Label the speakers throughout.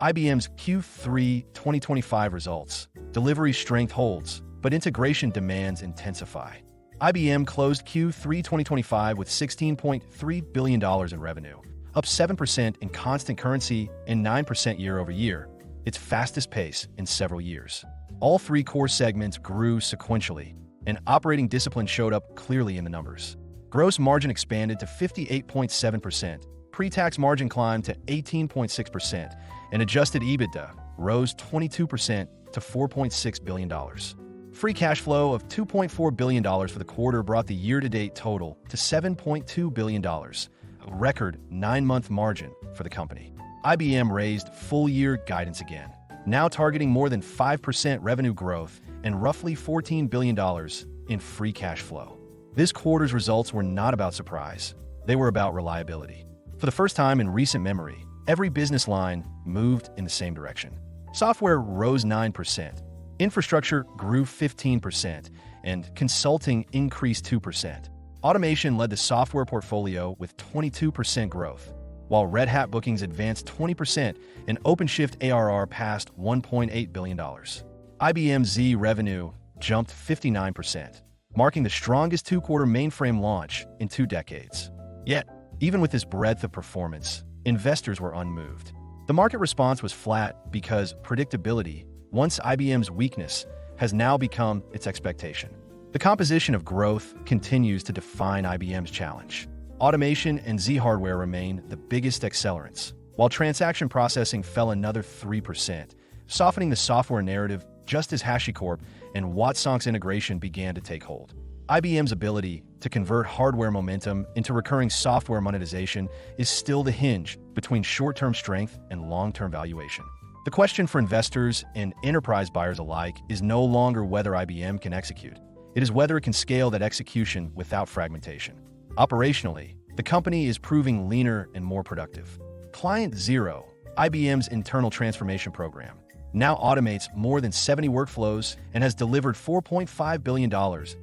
Speaker 1: IBM's Q3 2025 results. Delivery strength holds, but integration demands intensify. IBM closed Q3 2025 with $16.3 billion in revenue, up 7% in constant currency and 9% year-over-year, its fastest pace in several years. All three core segments grew sequentially, and operating discipline showed up clearly in the numbers. Gross margin expanded to 58.7%, pre-tax margin climbed to 18.6%, and adjusted EBITDA rose 22% to $4.6 billion. Free cash flow of $2.4 billion for the quarter brought the year-to-date total to $7.2 billion, a record 9-month margin for the company. IBM raised full-year guidance again, now targeting more than 5% revenue growth and roughly $14 billion in free cash flow. This quarter's results were not about surprise. They were about reliability. For the first time in recent memory, every business line moved in the same direction. Software rose 9%, infrastructure grew 15%, and consulting increased 2%. Automation led the software portfolio with 22% growth, while Red Hat bookings advanced 20% and OpenShift ARR passed $1.8 billion. IBM Z revenue jumped 59%, marking the strongest two-quarter mainframe launch in 2 decades. Yet, even with this breadth of performance, investors were unmoved. The market response was flat because predictability, once IBM's weakness, has now become its expectation. The composition of growth continues to define IBM's challenge. Automation and Z hardware remain the biggest accelerants, while transaction processing fell another 3%, softening the software narrative just as HashiCorp and Watsonx integration began to take hold. IBM's ability to convert hardware momentum into recurring software monetization is still the hinge between short-term strength and long-term valuation. The question for investors and enterprise buyers alike is no longer whether IBM can execute. It is whether it can scale that execution without fragmentation. Operationally, the company is proving leaner and more productive. Client Zero, IBM's internal transformation program, now automates more than 70 workflows and has delivered $4.5 billion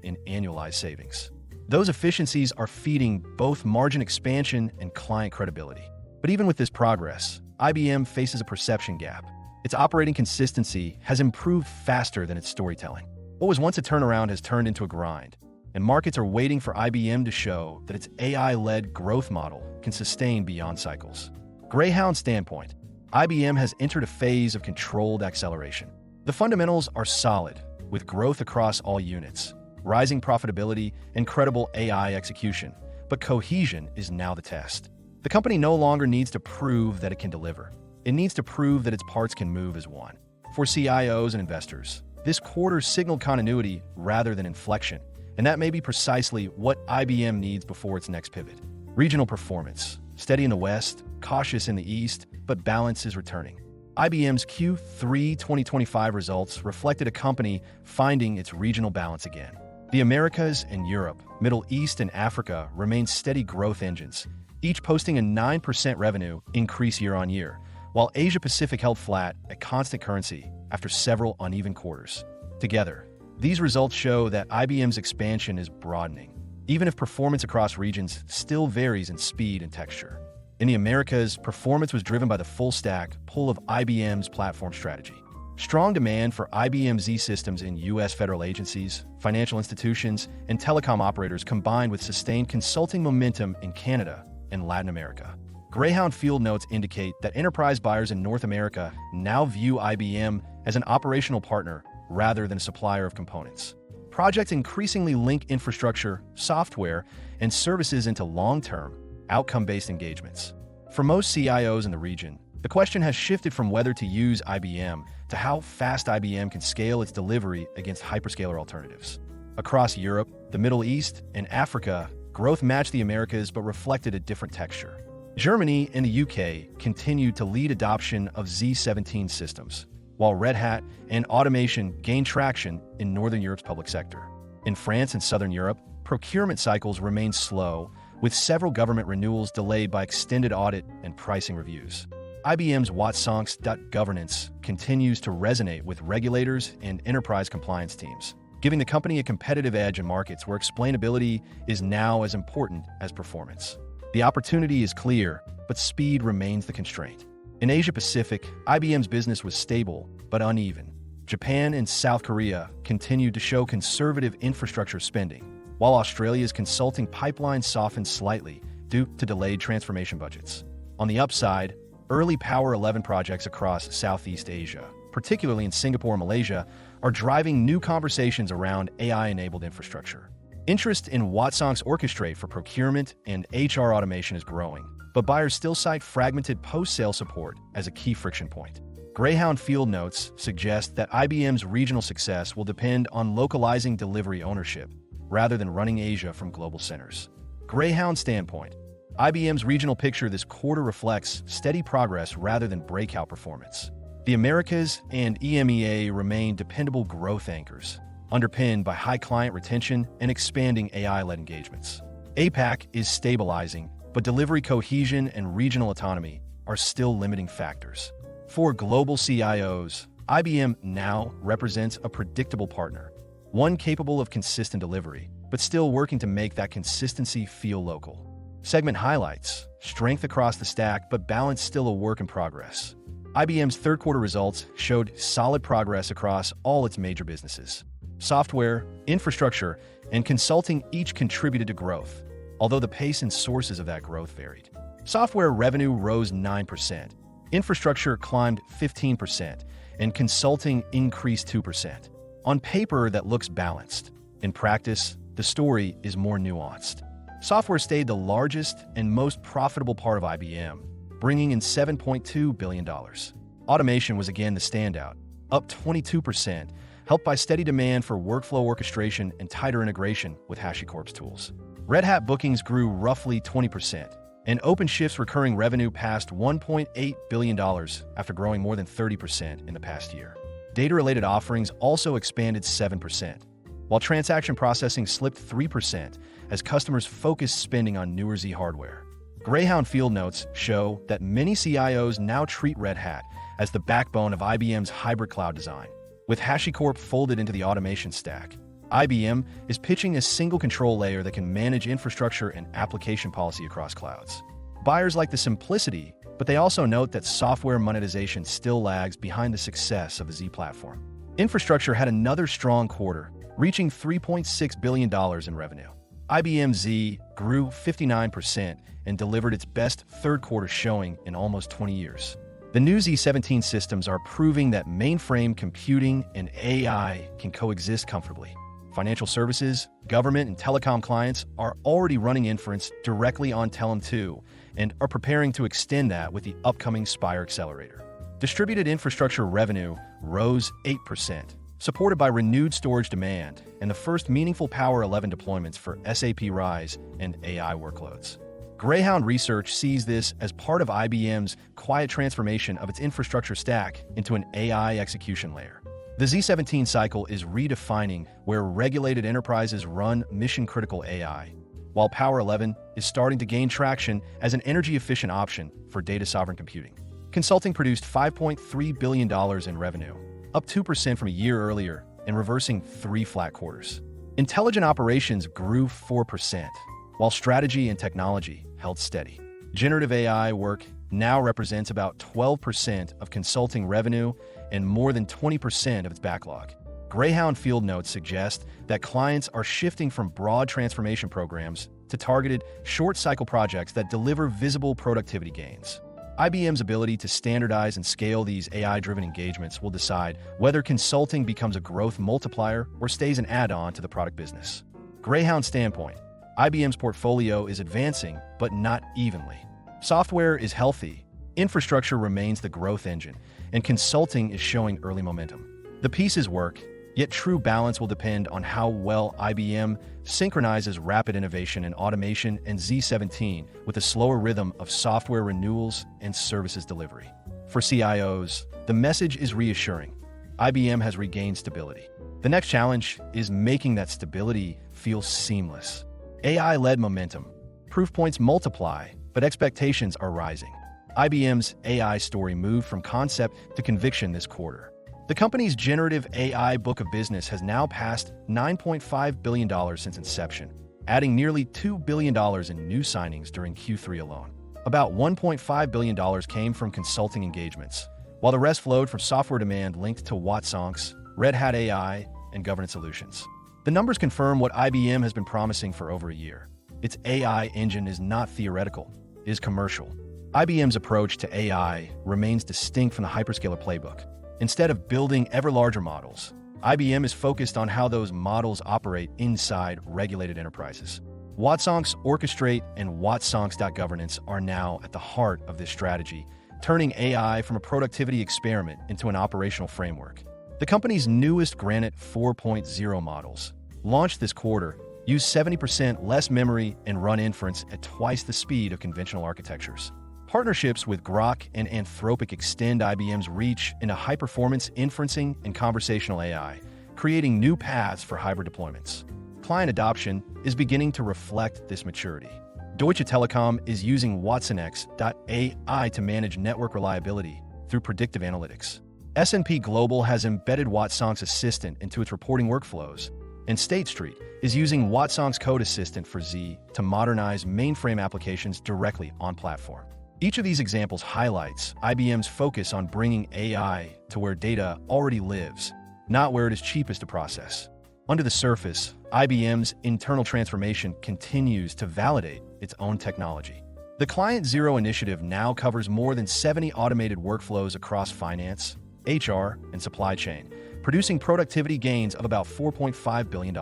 Speaker 1: in annualized savings. Those efficiencies are feeding both margin expansion and client credibility. But even with this progress, IBM faces a perception gap. Its operating consistency has improved faster than its storytelling. What was once a turnaround has turned into a grind, and markets are waiting for IBM to show that its AI-led growth model can sustain beyond cycles. Greyhound standpoint, IBM has entered a phase of controlled acceleration. The fundamentals are solid, with growth across all units, rising profitability, and credible AI execution, but cohesion is now the test. The company no longer needs to prove that it can deliver. It needs to prove that its parts can move as one. For CIOs and investors, this quarter signaled continuity rather than inflection, and that may be precisely what IBM needs before its next pivot. Regional performance, steady in the West, cautious in the East, but balance is returning. IBM's Q3 2025 results reflected a company finding its regional balance again. The Americas and Europe, Middle East and Africa remain steady growth engines, each posting a 9% revenue increase year-on-year, while Asia-Pacific held flat at constant currency after several uneven quarters. Together, these results show that IBM's expansion is broadening, even if performance across regions still varies in speed and texture. In the Americas, performance was driven by the full-stack pull of IBM's platform strategy. Strong demand for IBM Z systems in U.S. federal agencies, financial institutions, and telecom operators combined with sustained consulting momentum in Canada and Latin America. Greyhound field notes indicate that enterprise buyers in North America now view IBM as an operational partner rather than a supplier of components. Projects increasingly link infrastructure, software, and services into long-term, outcome-based engagements. For most CIOs in the region, the question has shifted from whether to use IBM to how fast IBM can scale its delivery against hyperscaler alternatives. Across Europe, the Middle East, and Africa, growth matched the Americas but reflected a different texture. Germany and the UK continued to lead adoption of Z17 systems, while Red Hat and automation gained traction in Northern Europe's public sector. In France and Southern Europe, procurement cycles remained slow, with several government renewals delayed by extended audit and pricing reviews. IBM's Watsonx governance continues to resonate with regulators and enterprise compliance teams, giving the company a competitive edge in markets where explainability is now as important as performance. The opportunity is clear, but speed remains the constraint. In Asia-Pacific, IBM's business was stable but uneven. Japan and South Korea continued to show conservative infrastructure spending, while Australia's consulting pipeline softened slightly due to delayed transformation budgets. On the upside, early Power 11 projects across Southeast Asia, particularly in Singapore and Malaysia, are driving new conversations around AI-enabled infrastructure. Interest in Watsong's Orchestrate for procurement and HR automation is growing, but buyers still cite fragmented post-sale support as a key friction point. Greyhound Field Notes suggest that IBM's regional success will depend on localizing delivery ownership rather than running Asia from global centers. Greyhound Standpoint: IBM's regional picture this quarter reflects steady progress rather than breakout performance. The Americas and EMEA remain dependable growth anchors, underpinned by high client retention and expanding AI-led engagements. APAC is stabilizing, but delivery cohesion and regional autonomy are still limiting factors. For global CIOs, IBM now represents a predictable partner, one capable of consistent delivery, but still working to make that consistency feel local. Segment highlights: strength across the stack, but balance still a work in progress. IBM's third quarter results showed solid progress across all its major businesses. Software, infrastructure, and consulting each contributed to growth, although the pace and sources of that growth varied. Software revenue rose 9%, infrastructure climbed 15%, and consulting increased 2%. On paper, that looks balanced. In practice, the story is more nuanced. Software stayed the largest and most profitable part of IBM, bringing in $7.2 billion. Automation was again the standout, up 22%, helped by steady demand for workflow orchestration and tighter integration with HashiCorp's tools. Red Hat bookings grew roughly 20%, and OpenShift's recurring revenue passed $1.8 billion after growing more than 30% in the past year. Data-related offerings also expanded 7%, while transaction processing slipped 3% as customers focused spending on newer Z hardware. Greyhound Field Notes show that many CIOs now treat Red Hat as the backbone of IBM's hybrid cloud design. With HashiCorp folded into the automation stack, IBM is pitching a single control layer that can manage infrastructure and application policy across clouds. Buyers like the simplicity, but they also note that software monetization still lags behind the success of the Z platform. Infrastructure had another strong quarter, reaching $3.6 billion in revenue. IBM Z grew 59% and delivered its best third quarter showing in almost 20 years. The new Z17 systems are proving that mainframe computing and AI can coexist comfortably. Financial services, government, and telecom clients are already running inference directly on Telum 2 and are preparing to extend that with the upcoming Spire Accelerator. Distributed infrastructure revenue rose 8%, supported by renewed storage demand and the first meaningful Power 11 deployments for SAP RISE and AI workloads. Greyhound Research sees this as part of IBM's quiet transformation of its infrastructure stack into an AI execution layer. The Z17 cycle is redefining where regulated enterprises run mission-critical AI, while Power 11 is starting to gain traction as an energy-efficient option for data sovereign computing. Consulting produced $5.3 billion in revenue, up 2% from a year earlier and reversing 3 flat quarters. Intelligent operations grew 4%, while strategy and technology held steady. Generative AI work now represents about 12% of consulting revenue and more than 20% of its backlog. Greyhound Field Notes suggest that clients are shifting from broad transformation programs to targeted, short-cycle projects that deliver visible productivity gains. IBM's ability to standardize and scale these AI-driven engagements will decide whether consulting becomes a growth multiplier or stays an add-on to the product business. Greyhound Standpoint: IBM's portfolio is advancing, but not evenly. Software is healthy, infrastructure remains the growth engine, and consulting is showing early momentum. The pieces work, yet true balance will depend on how well IBM synchronizes rapid innovation and automation and Z17 with a slower rhythm of software renewals and services delivery. For CIOs, the message is reassuring. IBM has regained stability. The next challenge is making that stability feel seamless. AI-led momentum. Proof points multiply, but expectations are rising. IBM's AI story moved from concept to conviction this quarter. The company's generative AI book of business has now passed $9.5 billion since inception, adding nearly $2 billion in new signings during Q3 alone. About $1.5 billion came from consulting engagements, while the rest flowed from software demand linked to Watsonx, Red Hat AI, and governance solutions. The numbers confirm what IBM has been promising for over a year. Its AI engine is not theoretical, it is commercial. IBM's approach to AI remains distinct from the hyperscaler playbook. Instead of building ever larger models, IBM is focused on how those models operate inside regulated enterprises. Watsonx Orchestrate and Watsonx.governance are now at the heart of this strategy, turning AI from a productivity experiment into an operational framework. The company's newest Granite 4.0 models, launched this quarter, use 70% less memory and run inference at twice the speed of conventional architectures. Partnerships with Grok and Anthropic extend IBM's reach into high-performance inferencing and conversational AI, creating new paths for hybrid deployments. Client adoption is beginning to reflect this maturity. Deutsche Telekom is using watsonx.ai to manage network reliability through predictive analytics. S&P Global has embedded Watsonx Assistant into its reporting workflows, and State Street is using Watsonx Code Assistant for Z to modernize mainframe applications directly on platform. Each of these examples highlights IBM's focus on bringing AI to where data already lives, not where it is cheapest to process. Under the surface, IBM's internal transformation continues to validate its own technology. The Client Zero initiative now covers more than 70 automated workflows across finance, HR, and supply chain, producing productivity gains of about $4.5 billion.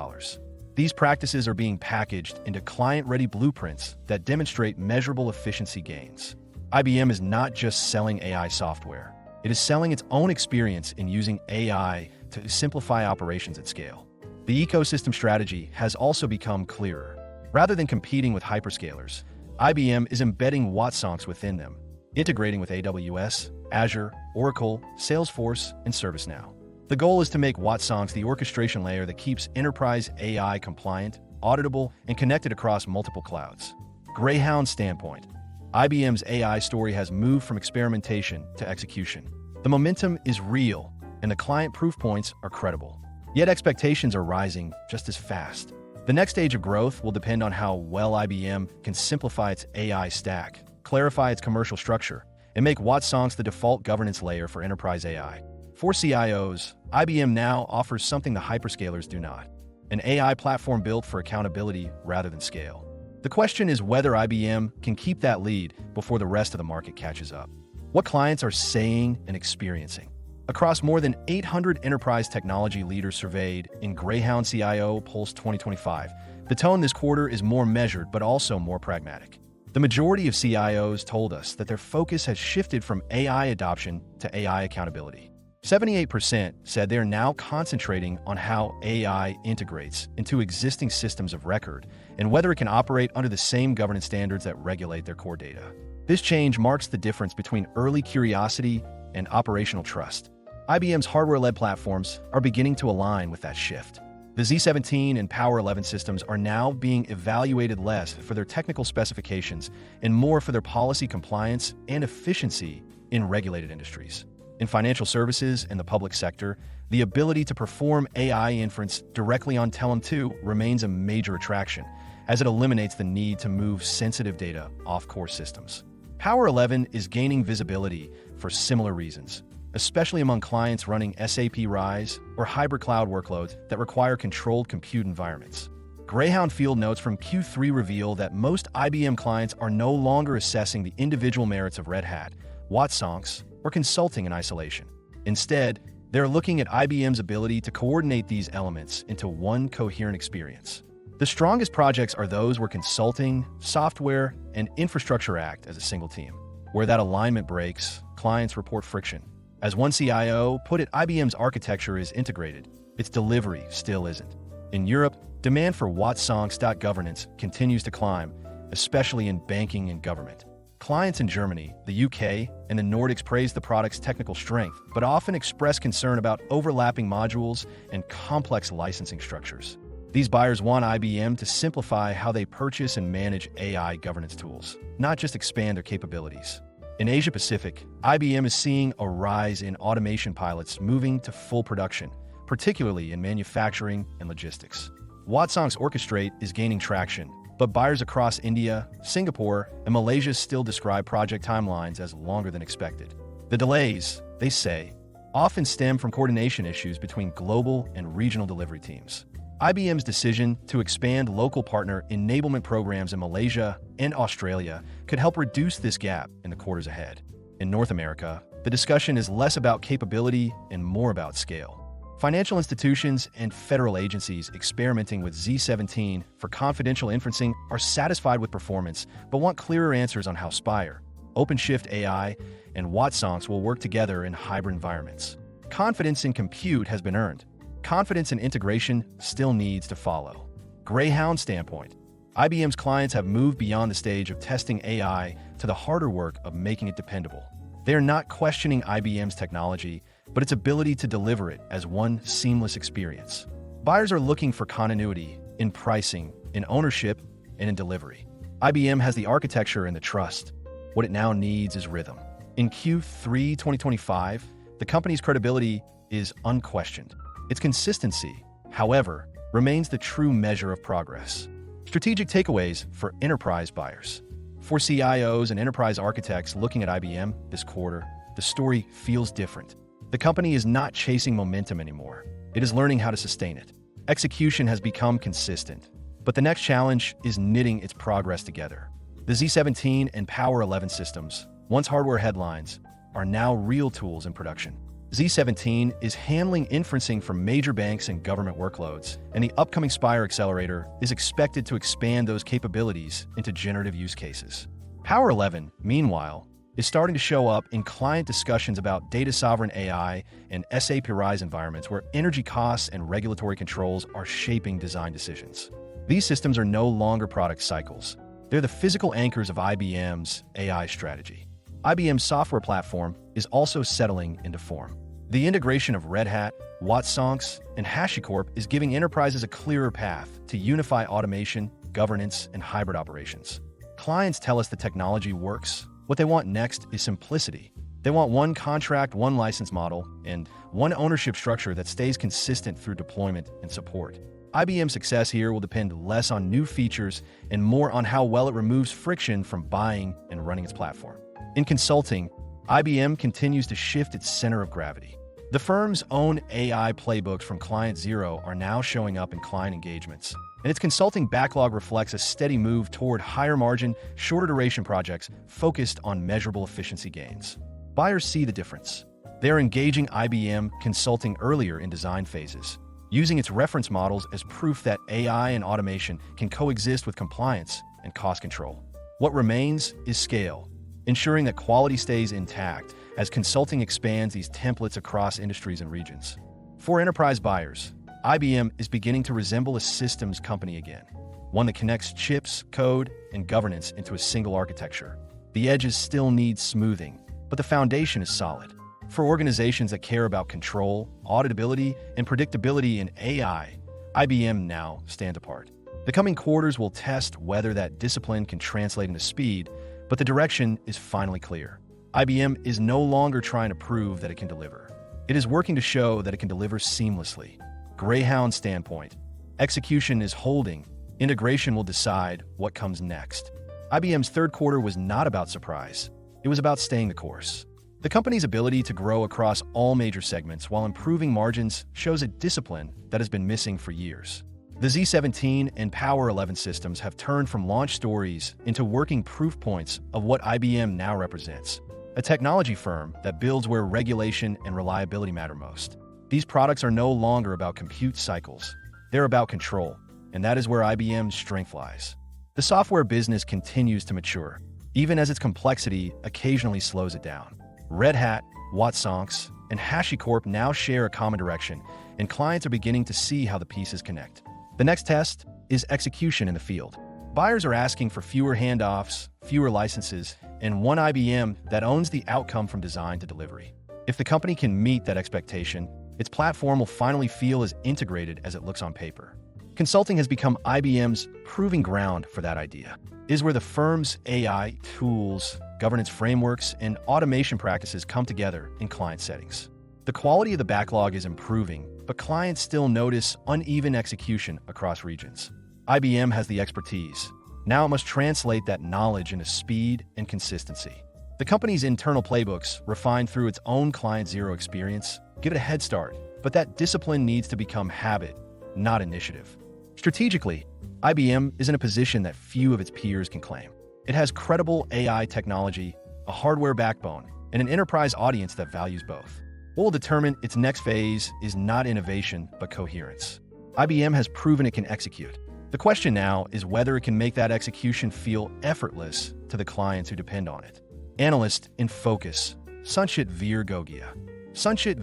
Speaker 1: These practices are being packaged into client-ready blueprints that demonstrate measurable efficiency gains. IBM is not just selling AI software. It is selling its own experience in using AI to simplify operations at scale. The ecosystem strategy has also become clearer. Rather than competing with hyperscalers, IBM is embedding Watsonx within them, integrating with AWS, Azure, Oracle, Salesforce, and ServiceNow. The goal is to make Watsonx the orchestration layer that keeps enterprise AI compliant, auditable, and connected across multiple clouds. Greyhound standpoint. IBM's AI story has moved from experimentation to execution. The momentum is real, and the client proof points are credible. Yet expectations are rising just as fast. The next stage of growth will depend on how well IBM can simplify its AI stack, clarify its commercial structure, and make Watsonx the default governance layer for enterprise AI. For CIOs, IBM now offers something the hyperscalers do not: an AI platform built for accountability rather than scale. The question is whether IBM can keep that lead before the rest of the market catches up. What clients are saying and experiencing. Across more than 800 enterprise technology leaders surveyed in Greyhound CIO Pulse 2025, the tone this quarter is more measured but also more pragmatic. The majority of CIOs told us that their focus has shifted from AI adoption to AI accountability. 78% said they're now concentrating on how AI integrates into existing systems of record and whether it can operate under the same governance standards that regulate their core data. This change marks the difference between early curiosity and operational trust. IBM's hardware-led platforms are beginning to align with that shift. The Z17 and Power 11 systems are now being evaluated less for their technical specifications and more for their policy compliance and efficiency in regulated industries. In financial services and the public sector, the ability to perform AI inference directly on Telum 2 remains a major attraction, as it eliminates the need to move sensitive data off core systems. Power 11 is gaining visibility for similar reasons, especially among clients running SAP RISE or hybrid cloud workloads that require controlled compute environments. Greyhound field notes from Q3 reveal that most IBM clients are no longer assessing the individual merits of Red Hat, Watsonx, or consulting in isolation. Instead, they're looking at IBM's ability to coordinate these elements into one coherent experience. The strongest projects are those where consulting, software, and infrastructure act as a single team. Where that alignment breaks, clients report friction. As one CIO put it, IBM's architecture is integrated. Its delivery still isn't. In Europe, demand for Watsonx.governance continues to climb, especially in banking and government. Clients in Germany, the UK, and the Nordics praise the product's technical strength, but often express concern about overlapping modules and complex licensing structures. These buyers want IBM to simplify how they purchase and manage AI governance tools, not just expand their capabilities. In Asia Pacific, IBM is seeing a rise in automation pilots moving to full production, particularly in manufacturing and logistics. Watsonx Orchestrate is gaining traction, But buyers across India, Singapore, and Malaysia still describe project timelines as longer than expected. The delays, they say, often stem from coordination issues between global and regional delivery teams. IBM's decision to expand local partner enablement programs in Malaysia and Australia could help reduce this gap in the quarters ahead. In North America, the discussion is less about capability and more about scale. Financial institutions and federal agencies experimenting with Z17 for confidential inferencing are satisfied with performance but want clearer answers on how Spire, OpenShift AI, and Watsonx will work together in hybrid environments. Confidence in compute has been earned. Confidence in integration still needs to follow. Greyhound standpoint. IBM's clients have moved beyond the stage of testing AI to the harder work of making it dependable. They are not questioning IBM's technology, but its ability to deliver it as one seamless experience. Buyers are looking for continuity in pricing, in ownership, and in delivery. IBM has the architecture and the trust. What it now needs is rhythm. In Q3 2025, the company's credibility is unquestioned. Its consistency, however, remains the true measure of progress. Strategic takeaways for enterprise buyers. For CIOs and enterprise architects looking at IBM this quarter, the story feels different. The company is not chasing momentum anymore. It is learning how to sustain it. Execution has become consistent, but the next challenge is knitting its progress together. The Z17 and Power 11 systems, once hardware headlines, are now real tools in production. Z17 is handling inferencing for major banks and government workloads, and the upcoming Spire Accelerator is expected to expand those capabilities into generative use cases. Power 11, meanwhile, is starting to show up in client discussions about data sovereign AI and SAP RISE environments where energy costs and regulatory controls are shaping design decisions. These systems are no longer product cycles. They're the physical anchors of IBM's AI strategy. IBM's software platform is also settling into form. The integration of Red Hat, Watsonx, and HashiCorp is giving enterprises a clearer path to unify automation, governance, and hybrid operations. Clients tell us the technology works. What they want next is simplicity. They want one contract, one license model, and one ownership structure that stays consistent through deployment and support. IBM's success here will depend less on new features and more on how well it removes friction from buying and running its platform. In consulting, IBM continues to shift its center of gravity. The firm's own AI playbooks from Client Zero are now showing up in client engagements, and its consulting backlog reflects a steady move toward higher margin, shorter duration projects focused on measurable efficiency gains. Buyers see the difference. They are engaging IBM consulting earlier in design phases, using its reference models as proof that AI and automation can coexist with compliance and cost control. What remains is scale, ensuring that quality stays intact as consulting expands these templates across industries and regions. For enterprise buyers, IBM is beginning to resemble a systems company again, one that connects chips, code, and governance into a single architecture. The edges still need smoothing, but the foundation is solid. For organizations that care about control, auditability, and predictability in AI, IBM now stands apart. The coming quarters will test whether that discipline can translate into speed, but the direction is finally clear. IBM is no longer trying to prove that it can deliver. It is working to show that it can deliver seamlessly. Greyhound standpoint. Execution is holding. Integration will decide what comes next. IBM's third quarter was not about surprise. It was about staying the course. The company's ability to grow across all major segments while improving margins shows a discipline that has been missing for years. The Z17 and Power 11 systems have turned from launch stories into working proof points of what IBM now represents. A technology firm that builds where regulation and reliability matter most. These products are no longer about compute cycles. They're about control, and that is where IBM's strength lies. The software business continues to mature, even as its complexity occasionally slows it down. Red Hat, Watsonx, and HashiCorp now share a common direction, and clients are beginning to see how the pieces connect. The next test is execution in the field. Buyers are asking for fewer handoffs, fewer licenses, and one IBM that owns the outcome from design to delivery. If the company can meet that expectation, its platform will finally feel as integrated as it looks on paper. Consulting has become IBM's proving ground for that idea. It is where the firm's AI tools, governance frameworks, and automation practices come together in client settings. The quality of the backlog is improving, but clients still notice uneven execution across regions. IBM has the expertise, Now it must translate that knowledge into speed and consistency. The company's internal playbooks, refined through its own client zero experience, give it a head start, but that discipline needs to become habit, not initiative. Strategically, IBM is in a position that few of its peers can claim. It has credible AI technology, a hardware backbone, and an enterprise audience that values both. What will determine its next phase is not innovation, but coherence. IBM has proven it can execute. The question now is whether it can make that execution feel effortless to the clients who depend on it. Analyst in focus, Sanchit Gogia. Sanchit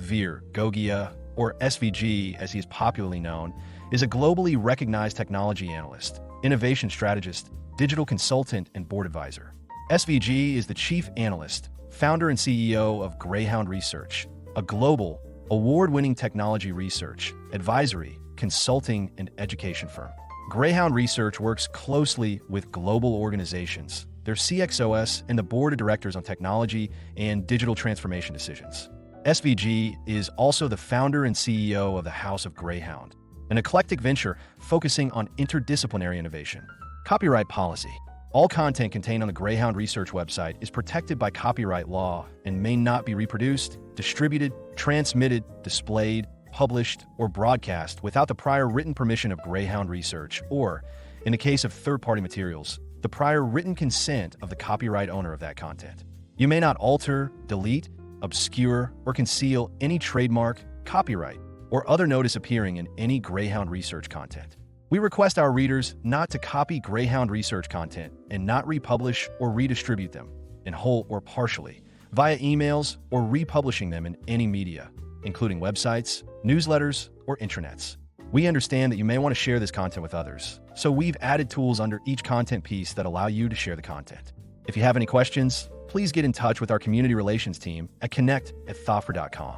Speaker 1: Gogia, or SVG as he is popularly known, is a globally recognized technology analyst, innovation strategist, digital consultant, and board advisor. SVG is the chief analyst, founder and CEO of Greyhound Research, a global, award-winning technology research, advisory, consulting, and education firm. Greyhound Research works closely with global organizations, their CXOs, and the board of directors on technology and digital transformation decisions. SVG is also the founder and CEO of the House of Greyhound, an eclectic venture focusing on interdisciplinary innovation. Copyright policy. All content contained on the Greyhound Research website is protected by copyright law and may not be reproduced, distributed, transmitted, displayed, published, or broadcast without the prior written permission of Greyhound Research or, in the case of third-party materials, the prior written consent of the copyright owner of that content. You may not alter, delete, obscure, or conceal any trademark, copyright, or other notice appearing in any Greyhound Research content. We request our readers not to copy Greyhound Research content and not republish or redistribute them, in whole or partially, via emails or republishing them in any media, including websites, newsletters, or intranets. We understand that you may want to share this content with others, so we've added tools under each content piece that allow you to share the content. If you have any questions, please get in touch with our community relations team at connect@thoffer.com.